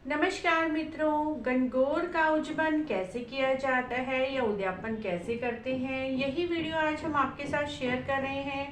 नमस्कार मित्रों, गणगौर का उज्जवल कैसे किया जाता है या उद्यापन कैसे करते हैं, यही वीडियो आज हम आपके साथ शेयर कर रहे हैं।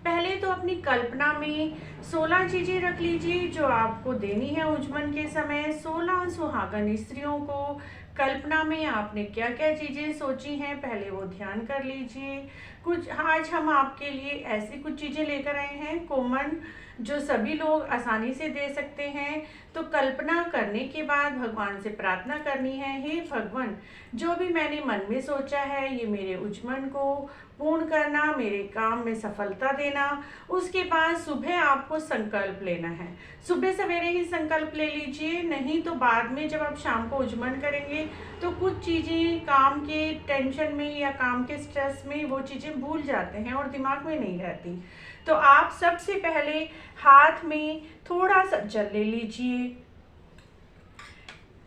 पहले तो अपनी कल्पना में 16 चीज़ें रख लीजिए जो आपको देनी है उज्जवल के समय। 16 सुहागन स्त्रियों को कल्पना में आपने क्या क्या चीज़ें सोची हैं, पहले वो ध्यान कर लीजिए। कुछ आज हम आपके लिए ऐसी कुछ चीज़ें लेकर आए हैं कॉमन, जो सभी लोग आसानी से दे सकते हैं। तो कल्पना करने के बाद भगवान से प्रार्थना करनी है, हे भगवान, जो भी मैंने मन में सोचा है ये मेरे उज्जवल को पूर्ण करना, मेरे काम में सफलता देना। उसके बाद सुबह आपको संकल्प लेना है। सुबह सवेरे ही संकल्प ले लीजिए, नहीं तो बाद में जब आप शाम को उज्जवल करेंगे तो कुछ चीज़ें काम के टेंशन में या काम के स्ट्रेस में वो चीज़ें भूल जाते हैं और दिमाग में नहीं रहती। तो आप सबसे पहले हाथ में थोड़ा सा जल ले लीजिए,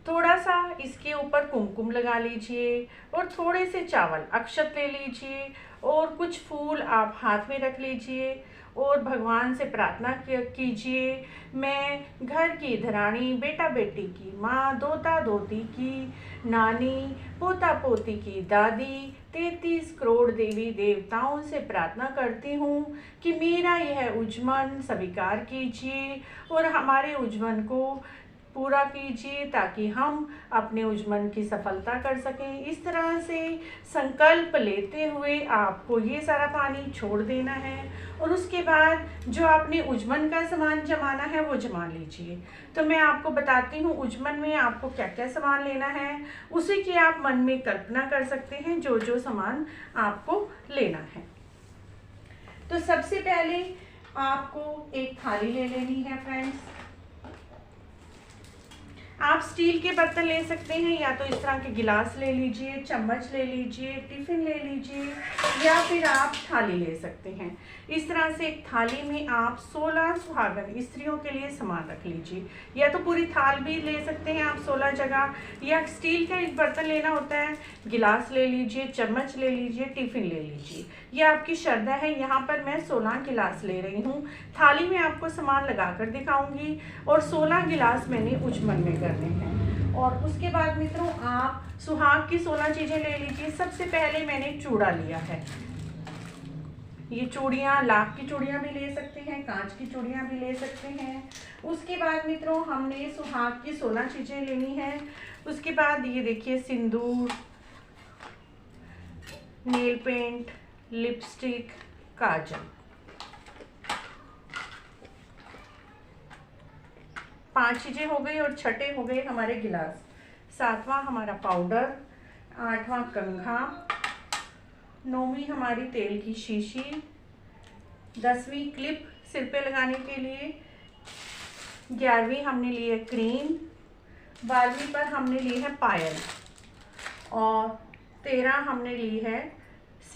थोड़ा सा इसके ऊपर कुमकुम लगा लीजिए और थोड़े से चावल अक्षत ले लीजिए और कुछ फूल आप हाथ में रख लीजिए और भगवान से प्रार्थना कीजिए। मैं घर की धरानी, बेटा बेटी की माँ, दोता दोती की नानी, पोता पोती की दादी, 33 करोड़ देवी देवताओं से प्रार्थना करती हूँ कि मेरा यह उज्जवल स्वीकार कीजिए और हमारे उज्जवल को पूरा कीजिए ताकि हम अपने उज्जवल की सफलता कर सकें। इस तरह से संकल्प लेते हुए आपको ये सारा पानी छोड़ देना है और उसके बाद जो आपने उज्जवल का सामान जमाना है वो जमा लीजिए। तो मैं आपको बताती हूँ उज्जवल में आपको क्या क्या सामान लेना है, उसी की आप मन में कल्पना कर सकते हैं जो जो सामान आपको लेना है। तो सबसे पहले आपको एक थाली ले लेनी है फ्रेंड्स। आप स्टील के बर्तन ले सकते हैं या तो इस तरह के गिलास ले लीजिए, चम्मच ले लीजिए, टिफिन ले लीजिए या फिर आप थाली ले सकते हैं। इस तरह से एक थाली में आप 16 सुहागन स्त्रियों के लिए सामान रख लीजिए, या तो पूरी थाल भी ले सकते हैं आप 16 जगह, या स्टील का एक बर्तन लेना होता है, गिलास ले लीजिए, चम्मच ले लीजिए, टिफिन ले लीजिए। यह आपकी श्रद्धा है। यहाँ पर मैं 16 गिलास ले रही हूँ। थाली में आपको सामान लगाकर दिखाऊंगी और 16 गिलास मैंने उज्जवल में करने हैं। और उसके बाद मित्रों आप सुहाग की 16 चीज़ें ले लीजिए। सबसे पहले मैंने चूड़ा लिया है। ये चूड़ियाँ, लाख की चूड़ियाँ भी ले सकते हैं, कांच की चूड़ियाँ भी ले सकते हैं। उसके बाद मित्रों हमने सुहाग की 16 चीज़ें लेनी है। उसके बाद ये देखिए सिंदूर, नेल पेंट, लिपस्टिक, काजल, 5 चीज़ें हो गई और छठे हो गए हमारे गिलास। 7वां हमारा पाउडर, 8वां कंघा, 9वीं हमारी तेल की शीशी, 10वीं क्लिप सिर पे लगाने के लिए, 11वीं हमने ली है क्रीम, 12वीं पर हमने ली है पायल और 13 हमने ली है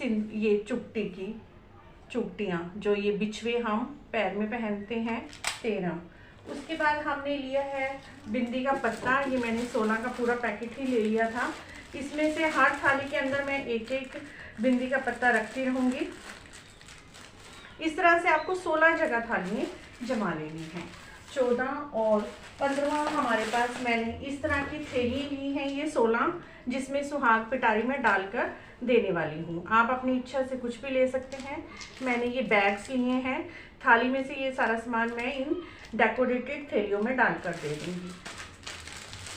ये चुपटी की चुपटियाँ, जो ये बिछवे हम पैर में पहनते हैं, 13। उसके बाद हमने लिया है बिंदी का पत्ता। ये मैंने 16 का पूरा पैकेट ही ले लिया था। इसमें से हर थाली के अंदर मैं एक एक बिंदी का पत्ता रखती रहूँगी। इस तरह से आपको 16 जगह थाली में जमा लेनी है। 14 और 15वां हमारे पास मैंने इस तरह की थैली ली है, ये 16, जिसमें सुहाग पिटारी में डालकर देने वाली हूँ। आप अपनी इच्छा से कुछ भी ले सकते हैं। मैंने ये बैग्स लिए हैं। थाली में से ये सारा सामान मैं इन डेकोरेटेड थैलियों में डालकर दे दूँगी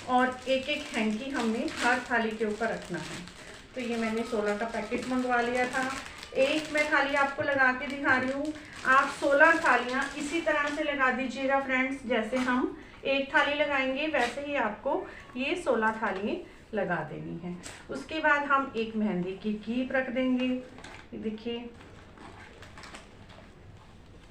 और एक एक हैंकी हमने हर थाली के ऊपर रखना है। तो ये मैंने 16 का पैकेट मंगवा लिया था। एक मैं थाली आपको लगा के दिखा रही हूँ। आप 16 थालियाँ इसी तरह से लगा दीजिएगा फ्रेंड्स, जैसे हम एक थाली लगाएंगे वैसे ही आपको ये 16 थालियाँ लगा देनी है। उसके बाद हम एक मेहंदी की कीप रख देंगे। देखिए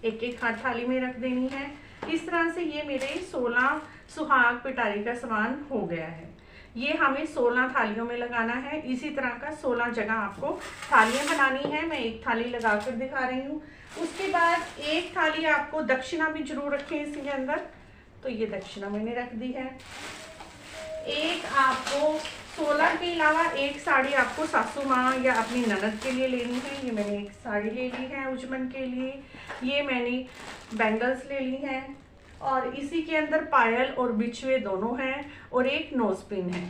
एक एक हर थाली में रख देनी है। इस तरह से ये मेरे 16 सुहाग पिटारी का सामान हो गया है। ये हमें 16 थालियों में लगाना है। इसी तरह का 16 जगह आपको थालियां बनानी है। मैं एक थाली लगा कर दिखा रही हूँ। उसके बाद एक थाली आपको दक्षिणा भी जरूर रखें इसके अंदर, तो ये दक्षिणा मैंने रख दी है। एक आपको 16 के अलावा एक साड़ी आपको सासू माँ या अपनी ननद के लिए लेनी है। ये मैंने एक साड़ी ले ली है उज्जवल के लिए। ये मैंने बैंगल्स ले ली हैं। और इसी के अंदर पायल और बिछुए दोनों हैं और एक नोज पिन है।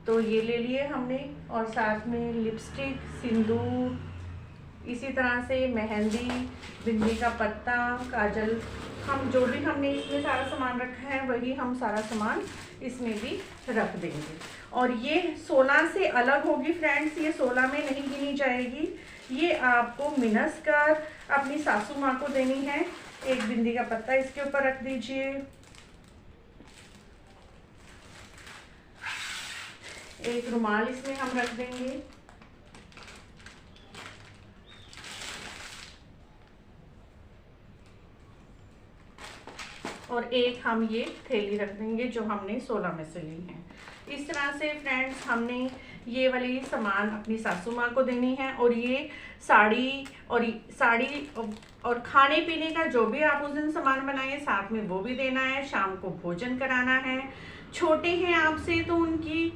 तो ये ले लिए हमने, और साथ में लिपस्टिक, सिंदूर, इसी तरह से मेहंदी, बिंदी का पत्ता, काजल, हम जो भी हमने इसमें सारा सामान रखा है वही हम सारा सामान इसमें भी रख देंगे। और ये 16 से अलग होगी फ्रेंड्स, ये 16 में नहीं गिनी जाएगी। ये आपको मिनस कर अपनी सासू माँ को देनी है। एक बिंदी का पत्ता इसके ऊपर रख दीजिए, एक रुमाल इसमें हम रख देंगे, और एक हम ये थैली रख देंगे जो हमने 16 में से ली है। इस तरह से फ्रेंड्स हमने ये वाली सामान अपनी सासू माँ को देनी है। और ये साड़ी और खाने पीने का जो भी आप उस दिन सामान बनाइए साथ में वो भी देना है। शाम को भोजन कराना है। छोटे हैं आपसे तो उनकी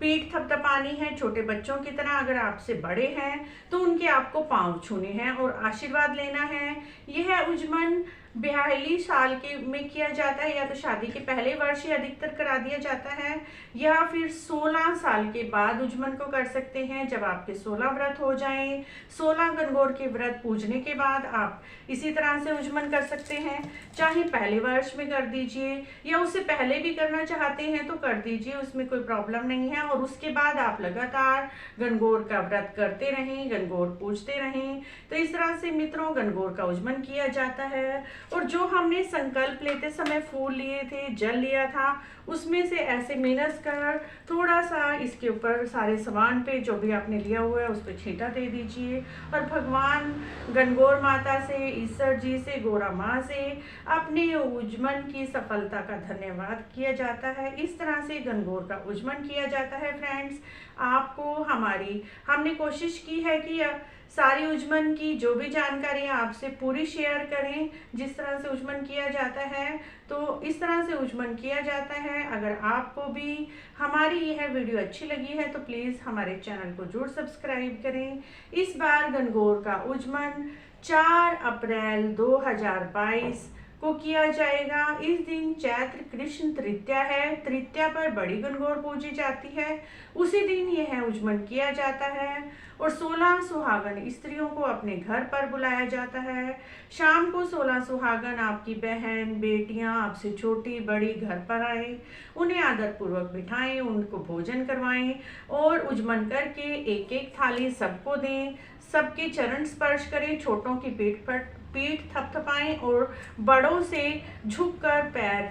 पीठ थपथपानी है, छोटे बच्चों की तरह। अगर आपसे बड़े हैं तो उनके आपको पांव छूने हैं और आशीर्वाद लेना है। यह उजमन 42 साल के में किया जाता है, या तो शादी के पहले वर्ष ही अधिकतर करा दिया जाता है, या फिर 16 साल के बाद उजमन को कर सकते हैं। जब आपके 16 व्रत हो जाएं, 16 गणगौर के व्रत पूजने के बाद आप इसी तरह से उजमन कर सकते हैं। चाहे पहले वर्ष में कर दीजिए या उससे पहले भी करना चाहते हैं तो कर दीजिए, उसमें कोई प्रॉब्लम नहीं है। और उसके बाद आप लगातार गणगौर का व्रत करते रहें, गणगौर पूजते रहें। तो इस तरह से मित्रों गणगौर का उजमन किया जाता है। और जो हमने संकल्प लेते समय फूल लिए थे, जल लिया था, उसमें से ऐसे मिनस कर थोड़ा सा इसके ऊपर सारे सामान पे जो भी आपने लिया हुआ है उस पर छींटा दे दीजिए। और भगवान गणगौर माता से, ईश्वर जी से, गोरा माँ से अपने उजमन की सफलता का धन्यवाद किया जाता है। इस तरह से गणगौर का उजमन किया जाता है फ्रेंड्स। आपको हमने कोशिश की है कि सारी उजमन की जो भी जानकारी आपसे पूरी शेयर करें। जिस तरह से उजमन किया जाता है तो इस तरह से उजमन किया जाता है। अगर आपको भी हमारी यह वीडियो अच्छी लगी है तो प्लीज़ हमारे चैनल को जरूर सब्सक्राइब करें। इस बार गणगौर का उजमन 4 अप्रैल 2022 को किया जाएगा। इस दिन चैत्र कृष्ण तृतीया है। तृतीया पर बड़ी गणगौर पूजी जाती है, उसी दिन यह उजमन किया जाता है। और 16 सुहागन स्त्रियों को अपने घर पर बुलाया जाता है। शाम को 16 सुहागन, आपकी बहन, बेटियां, आपसे छोटी बड़ी घर पर आए, उन्हें आदरपूर्वक बिठाएं, उनको भोजन करवाएं और उजमन करके एक एक थाली सबको दें। सबके चरण स्पर्श करें, छोटों की पीठ थपथपाएं और बड़ों से झुककर पैर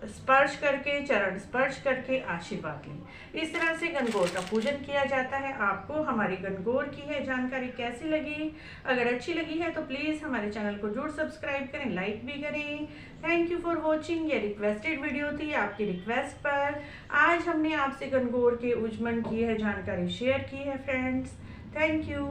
स्पर्श करके, चरण स्पर्श करके आशीर्वाद लें। इस तरह से गणगौर का पूजन किया जाता है। आपको हमारी गणगौर की है जानकारी कैसी लगी? अगर अच्छी लगी है तो प्लीज़ हमारे चैनल को जरूर सब्सक्राइब करें, लाइक भी करें। Thank you for watching. ये रिक्वेस्टेड वीडियो थी, आपकी रिक्वेस्ट पर आज हमने आपसे गणगौर के उजमन की है जानकारी शेयर की है फ्रेंड्स। Thank you.